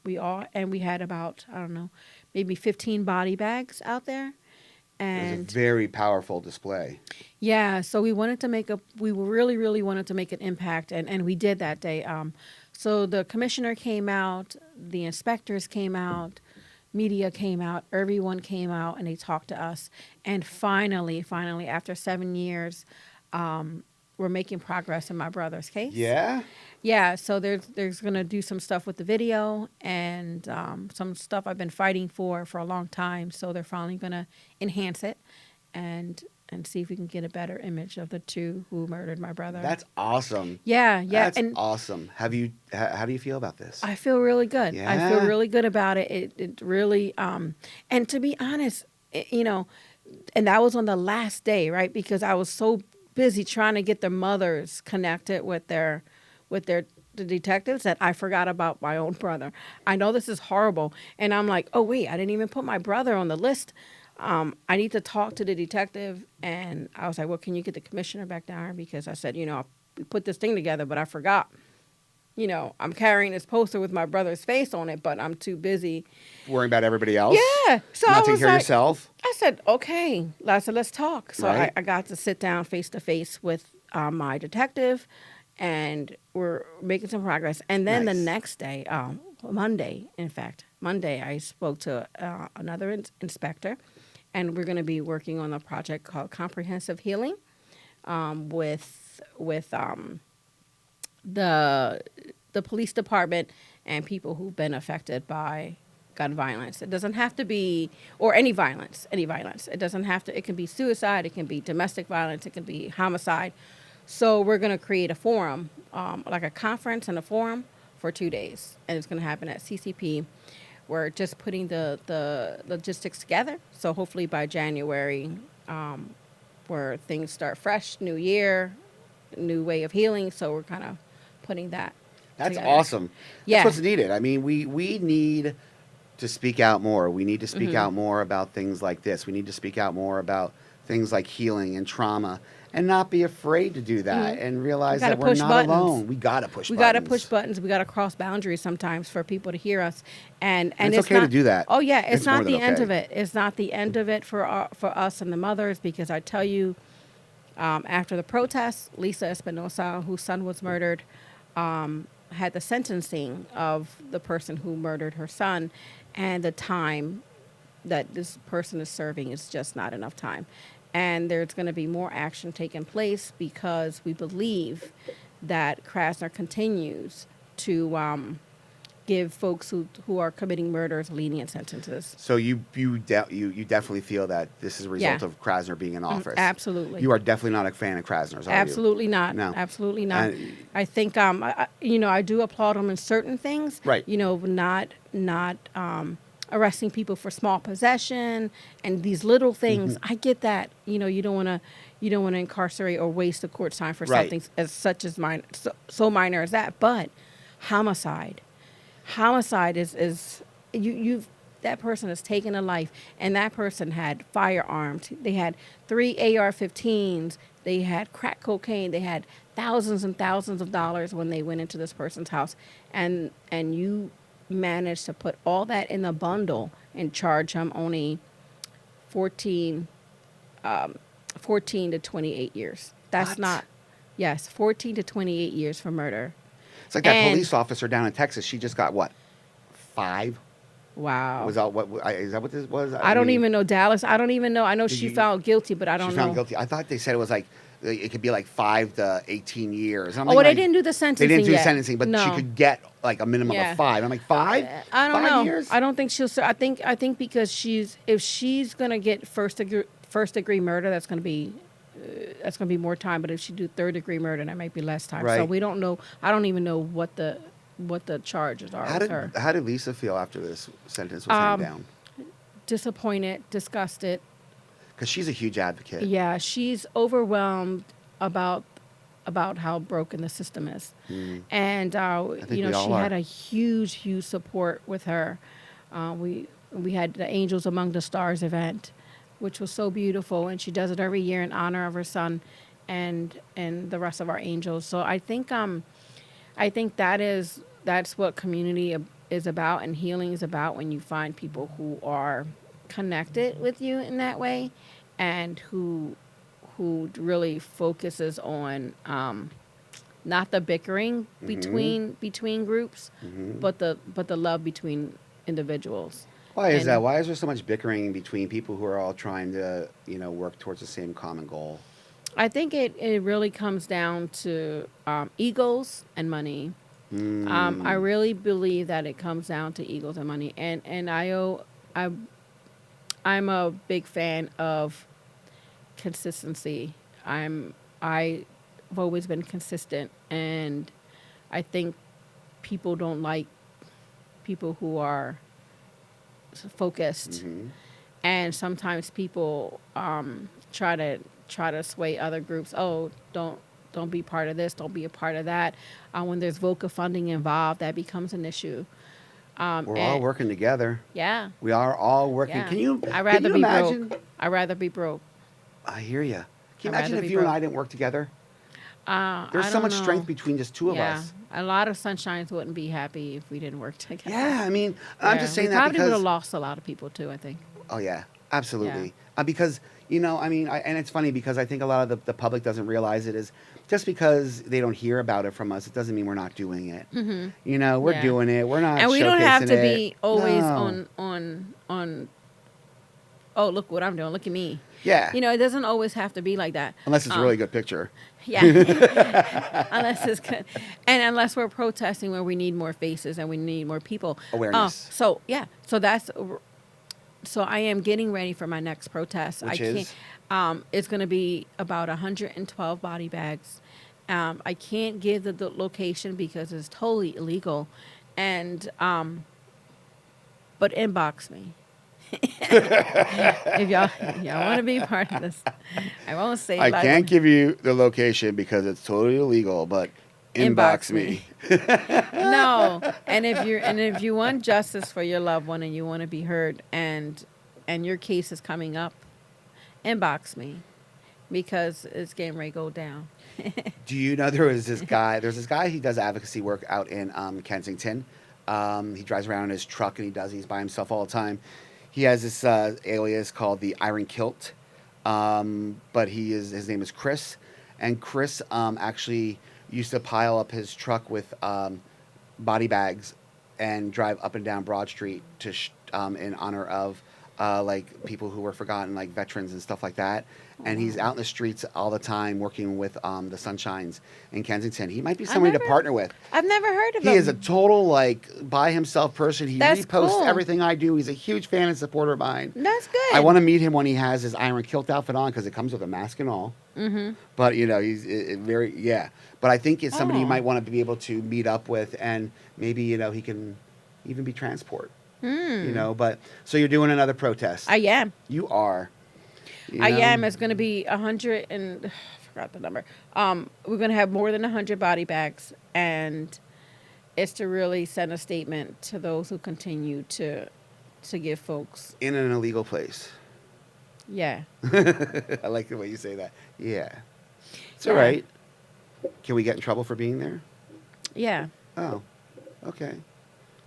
We had about, I don't know, maybe 15 body bags out there. It was And a very powerful display. yeah, so we really, really wanted to make an impact, and we did that day. So the commissioner came out, the inspectors came out, media came out, everyone came out, and they talked to us. And finally, after 7 years, we're making progress in my brother's case. Yeah? Yeah, so there's going to do some stuff with the video and some stuff I've been fighting for a long time. So they're finally going to enhance it and see if we can get a better image of the two who murdered my brother. That's awesome. Yeah. That's and awesome. How do you feel about this? I feel really good. Yeah? I feel really good about it. It really, and to be honest, and that was on the last day, right? Because I was so busy trying to get the mothers connected with the detectives that I forgot about my own brother. I know this is horrible. And I'm like, oh, wait, I didn't even put my brother on the list. I need to talk to the detective. And I was like, well, can you get the commissioner back down here? Because I said, we put this thing together, but I forgot. I'm carrying this poster with my brother's face on it, but I'm too busy Worrying about everybody else? Yeah. So Not I taking was care of like, yourself? I said, okay, let's talk. So Right. I got to sit down face to face with my detective, and we're making some progress. And then the next day, Monday, I spoke to another inspector, and we're going to be working on a project called Comprehensive Healing with the police department and people who've been affected by gun violence. It doesn't have to be, or any violence. It doesn't have to, it can be suicide, it can be domestic violence, it can be homicide. So we're going to create a forum, like a conference and a forum for 2 days. And it's going to happen at CCP. We're just putting the logistics together. So hopefully by January, where things start fresh, new year, new way of healing. So we're kind of putting that That's together. awesome. Yeah. That's what's needed. I mean, we need to speak out more. We need to speak out more about things like this. We need to speak out more about things like healing and trauma, and not be afraid to do that, and realize gotta that we're push not buttons. alone. We gotta push. We buttons. got to push buttons. We got to cross boundaries sometimes for people to hear us. And it's okay not, to do that. Oh yeah, it's more not than the end okay. of it. It's not the end of it for us and the mothers, because I tell you, after the protests, Lisa Espinosa, whose son was murdered, had the sentencing of the person who murdered her son, and the time that this person is serving is just not enough time. And there's going to be more action taking place because we believe that Krasner continues to give folks who are committing murders lenient sentences. So you definitely feel that this is a result of Krasner being in office. Absolutely. You are definitely not a fan of Krasner's, are Absolutely you? not. No. Absolutely not. I think I do applaud him in certain things. Right. Not arresting people for small possession and these little things. I get that. You don't want to incarcerate or waste the court's time for something as minor, so minor as that. But homicide is you've that person has taken a life, and that person had firearms. They had 3 AR-15s. They had crack cocaine. They had thousands and thousands of dollars when they went into this person's house, and you managed to put all that in a bundle and charge him only 14 to 28 years. That's not, 14 to 28 years for murder. It's like that police officer down in Texas. She just got what, 5? Wow. Was that is that what this was? I don't even know Dallas. I don't even know. I know she found guilty, but I don't know. She found guilty. I thought they said it was like it could be like 5 to 18 years. They didn't do the sentencing. They didn't do yet. sentencing, but she could get like a minimum of 5. I'm like 5. I don't 5 know. years? I don't think she'll. I think because if she's gonna get first degree murder, that's gonna be more time. But if she do third degree murder, that might be less time. Right. So we don't know. I don't even know what the charges are with her. How did Lisa feel after this sentence was handed down? Disappointed, disgusted. Because she's a huge advocate. Yeah, she's overwhelmed about how broken the system is, and she had a huge support with her. We had the Angels Among the Stars event, which was so beautiful, and she does it every year in honor of her son, and the rest of our angels. So I think that's what community is about, and healing is about, when you find people who are connected with you in that way, and who really focuses on not the bickering between groups, but the love between individuals. Why is that? Why is there so much bickering between people who are all trying to work towards the same common goal? I think it really comes down to egos and money. I really believe that it comes down to egos and money, and I'm a big fan of consistency. I've always been consistent, and I think people don't like people who are focused, and sometimes people try to sway other groups. Oh, don't be part of this. Don't be a part of that. When there's VOCA funding involved, that becomes an issue. We're all working together. Yeah. We are all working. Yeah. I'd rather be broke. I'd rather be broke. I hear you. Can you imagine if you and I didn't work together? There's so much strength between just two of us. A lot of Sunshines wouldn't be happy if we didn't work together. Yeah, I mean, I'm just saying we that probably because would have lost a lot of people too, I think. Oh yeah, absolutely. Because and it's funny because I think a lot of the public doesn't realize it is just because they don't hear about it from us, it doesn't mean we're not doing it. We're doing it. We're not. And we don't have to showcasing be always No. on. Oh, look what I'm doing! Look at me. Yeah. It doesn't always have to be like that. Unless it's a really good picture. Yeah. Unless it's good, and unless we're protesting where we need more faces and we need more people. Awareness. So I am getting ready for my next protest. Which is? It's going to be about 112 body bags. I can't give the location because it's totally illegal, and but inbox me. if y'all want to be part of this, I won't say. I can't give you the location because it's totally illegal, but inbox me. No, and if you want justice for your loved one and you want to be heard, and your case is coming up, inbox me because it's getting ready to go down. Do you know there's this guy, he does advocacy work out in Kensington. He drives around in his truck and he's by himself all the time. He has this alias called the Iron Kilt, but his name is Chris. And Chris actually used to pile up his truck with body bags and drive up and down Broad Street to in honor of like people who were forgotten, like veterans and stuff like that. And he's out in the streets all the time working with the Sunshines in Kensington. He might be somebody to partner with. I've never heard of him. He is a total like by himself person. He That's reposts cool. everything I do. He's a huge fan and supporter of mine. That's good. I want to meet him when he has his Iron Kilt outfit on because it comes with a mask and all. Mm-hmm. But he's very But I think it's somebody you Oh. might want to be able to meet up with, and maybe he can even be transport. But so you're doing another protest. I am. You are. I am. It's going to be 100 and I forgot the number. We're going to have more than 100 body bags, and it's to really send a statement to those who continue to give folks in an illegal place. Yeah. I like the way you say that. Yeah. It's all right. Can we get in trouble for being there? Yeah. Oh, okay.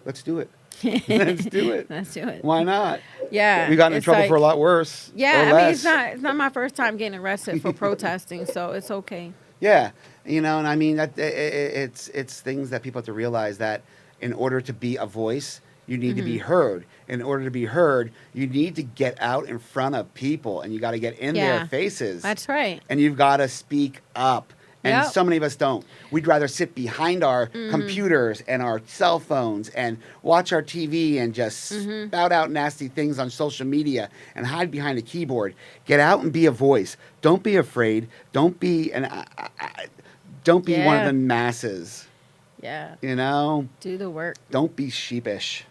Let's do it. Let's do it. Let's do it. Why not? Yeah. We got in it's trouble like- for a lot worse. Yeah, or I mean less. it's not my first time getting arrested for protesting, so it's okay. Yeah, and I mean that it's things that people have to realize that in order to be a voice, you need to be heard. In order to be heard, you need to get out in front of people, and you got to get in their faces. That's right. And you've got to speak up. And Yep. so many of us don't. We'd rather sit behind our computers and our cell phones and watch our TV and just spout out nasty things on social media and hide behind a keyboard. Get out and be a voice. Don't be afraid. Don't be don't be one of Yeah. the masses. Yeah. Do the work. Don't be sheepish.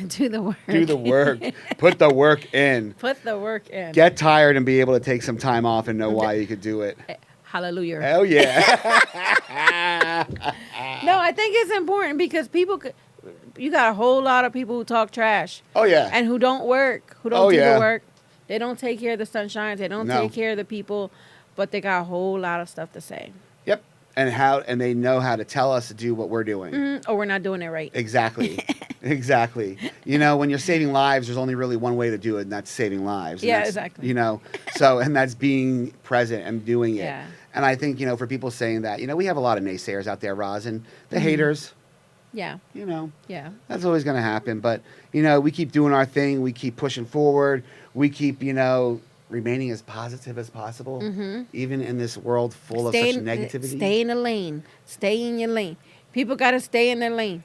Do the work. Do the work. Put the work in. Put the work in. Get tired and be able to take some time off and know why you could do it. Hallelujah. Hell yeah. No, I think it's important because you got a whole lot of people who talk trash. Oh, yeah. And who don't work, who don't do yeah. the work. They don't take care of the sunshines. They don't No. take care of the people, but they got a whole lot of stuff to say. Yep. And they know how to tell us to do what we're doing. Or we're not doing it right. Exactly. Exactly. When you're saving lives, there's only really one way to do it, and that's saving lives. And Yeah, that's, exactly. And that's being present and doing it. Yeah. And I think, for people saying that, we have a lot of naysayers out there, Roz, and the haters, Yeah. Yeah. that's always going to happen. But, we keep doing our thing. We keep pushing forward. We keep, remaining as positive as possible, even in this world full of such negativity. Stay in the lane. Stay in your lane. People got to stay in their lane.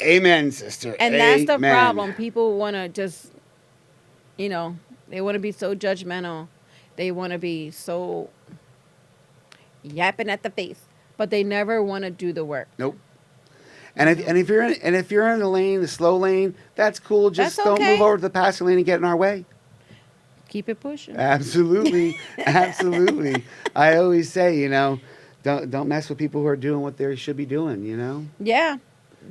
Amen, sister. And that's the Amen. problem. People want to just, they want to be so judgmental. They want to be so yapping at the face, but they never want to do the work. Nope. And if you're in the lane, the slow lane, that's cool. Just That's don't okay. move over to the passing lane and get in our way. Keep it pushing. Absolutely, absolutely. I always say, don't mess with people who are doing what they should be doing. Yeah.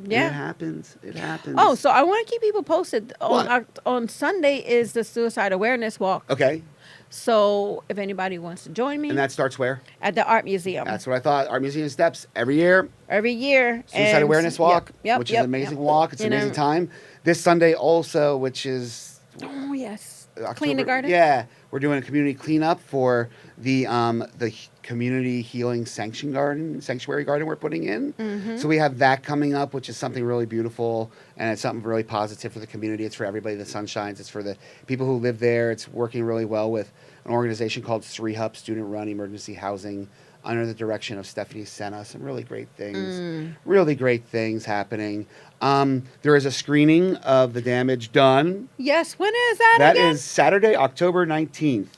Yeah. It happens. It happens. Oh, so I want to keep people posted. What? On Sunday is the Suicide Awareness Walk. Okay. So if anybody wants to join me. And that starts where? At the Art Museum. That's what I thought. Art Museum Steps every year. Every year. Suicide And- Awareness Walk, yep, which yep, is an amazing yep. walk. It's an amazing time. This Sunday also, which is Oh, yes. October, Clean the garden? Yeah, we're doing a community cleanup for the community healing sanctuary garden we're putting in. Mm-hmm. So we have that coming up, which is something really beautiful, and it's something really positive for the community. It's for everybody. The Sunshines. It's for the people who live there. It's working really well with an organization called 3HUP, Student-Run Emergency Housing, under the direction of Stephanie Senna. Some really great things. Really great things happening. There is a screening of The Damage Done. Yes. When is that That again? is Saturday, October 19th.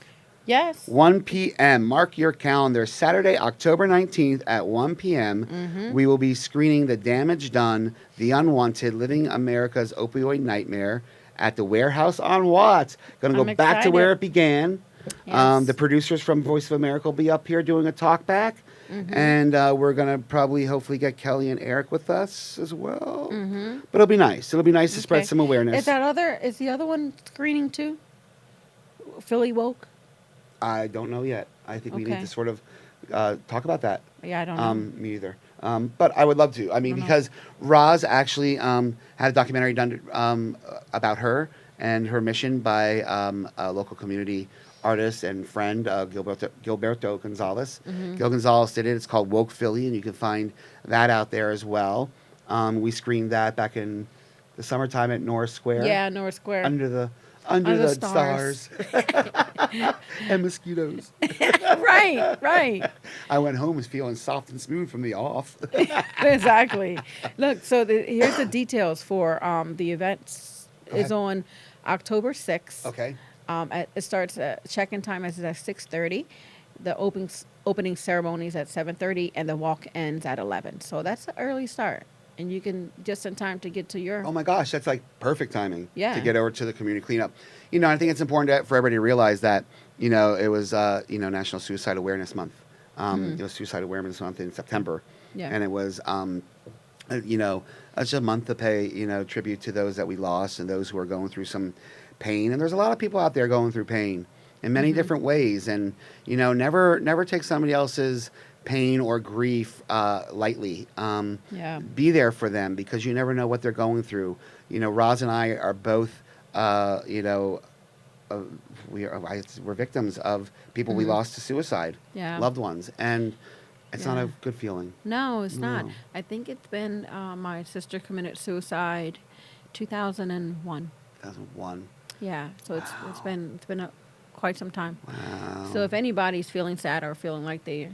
Yes. 1 p.m. Mark your calendar. Saturday, October 19th at 1 p.m. We will be screening The Damage Done, The Unwanted, Living America's Opioid Nightmare at the Warehouse on Watts. Going to I'm go back to excited. where it began. Yes. The producers from Voice of America will be up here doing a talk back. And we're going to probably, hopefully, get Kelly and Eric with us as well. But it'll be nice. It'll be nice to spread Okay. some awareness. Is the other one screening too? Philly Woke? I don't know yet. I think we need Okay. to sort of talk about that. Yeah, I don't know. Me either. But I would love to. I mean, because Roz actually had a documentary done about her and her mission by a local community artist and friend, Gilberto Gonzalez. Mhm. Gil Gonzalez did it. It's called Woke Philly, and you can find that out there as well. We screened that back in the summertime at North Square. Yeah, North Square. Under the stars and mosquitoes. Right. I went home was feeling soft and smooth from the off. Exactly. Look, so here's the details for the event. Is on October 6th. Okay. It starts check-in time is at 6:30. The opening ceremony is at 7:30, and the walk ends at 11. So that's an early start, and you can just in time to get to your. Oh my gosh, that's like perfect timing Yeah. to get over to the community cleanup. I think it's important for everybody to realize that, it was, National Suicide Awareness Month. It was Suicide Awareness Month in September. Yeah. And it was, it's a month to pay, tribute to those that we lost and those who are going through some pain. And there's a lot of people out there going through pain in many different ways. And, never take somebody else's pain or grief lightly. Yeah. Be there for them because you never know what they're going through. Roz and I are both, we're victims of people we lost to suicide, Yeah. loved ones, and it's not Yeah. a good feeling. No, it's not. No. I think it's been my sister committed suicide 2001. 2001. Yeah, so it's been quite some time. Wow. So if anybody's feeling sad or feeling like they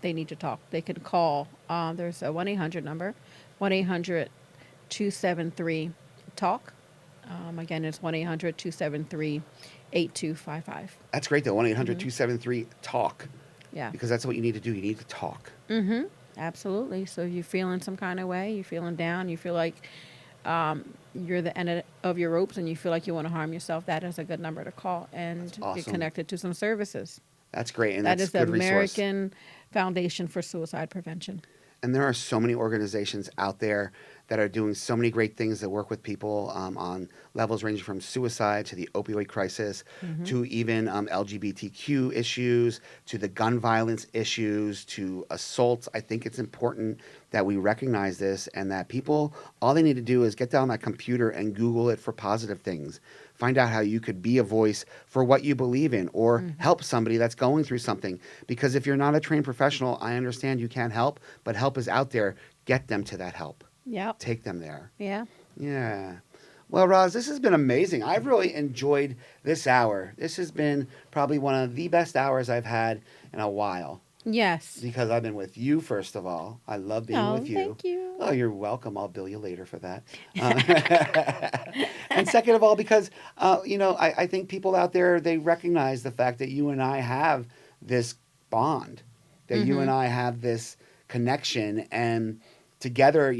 need to talk, they can call. There's a 1-800 number, 1-800-273-TALK. Again, it's 1-800-273-8255. That's great though. 1-800-273-TALK. Yeah. Because that's what you need to do. You need to talk. Mm-hmm. Absolutely. So if you're feeling some kind of way, you're feeling down, you feel like you're the end of your ropes and you feel like you want to harm yourself, that is a good number to call and That's awesome. get connected to some services. That's great. And That that's is the a good resource. American Foundation for Suicide Prevention. And there are so many organizations out there that are doing so many great things that work with people on levels ranging from suicide to the opioid crisis to even LGBTQ issues to the gun violence issues to assaults. I think it's important that we recognize this and that people, all they need to do is get down that computer and Google it for positive things. Find out how you could be a voice for what you believe in or help somebody that's going through something. Because if you're not a trained professional, I understand you can't help, but help is out there. Get them to that help. Yep. Take them there. Yeah. Yeah. Well, Roz, this has been amazing. I've really enjoyed this hour. This has been probably one of the best hours I've had in a while. Yes. Because I've been with you, first of all. I love being with you. Thank you. Oh, you're welcome. I'll bill you later for that. And second of all, because, I think people out there, they recognize the fact that you and I have this bond, that you and I have this connection. And together,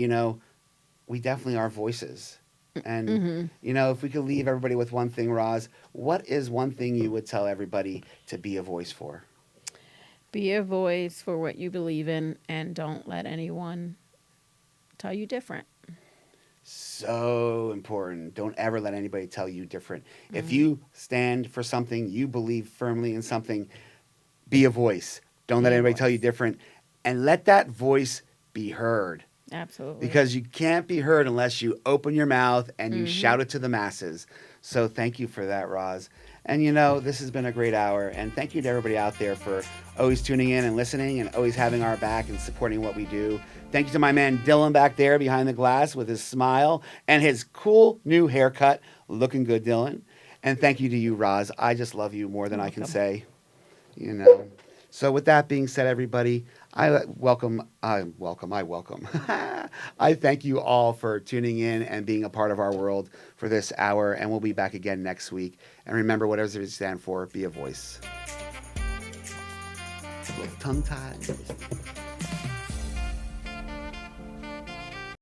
we definitely are voices. And, if we could leave everybody with one thing, Roz, what is one thing you would tell everybody to be a voice for? Be a voice for what you believe in and don't let anyone tell you different. So important. Don't ever let anybody tell you different. If you stand for something, you believe firmly in something, be a voice. Don't let anybody tell you different. And let that voice be heard. Absolutely. Because you can't be heard unless you open your mouth and you shout it to the masses. So thank you for that, Roz. And this has been a great hour. And thank you to everybody out there for always tuning in and listening and always having our back and supporting what we do. Thank you to my man Dylan back there behind the glass with his smile and his cool new haircut. Looking good, Dylan. And thank you to you, Roz. I just love you more than I can say. So with that being said, everybody, I welcome. I thank you all for tuning in and being a part of our world for this hour. And we'll be back again next week. And remember, whatever you stand for, be a voice. Tongue tied.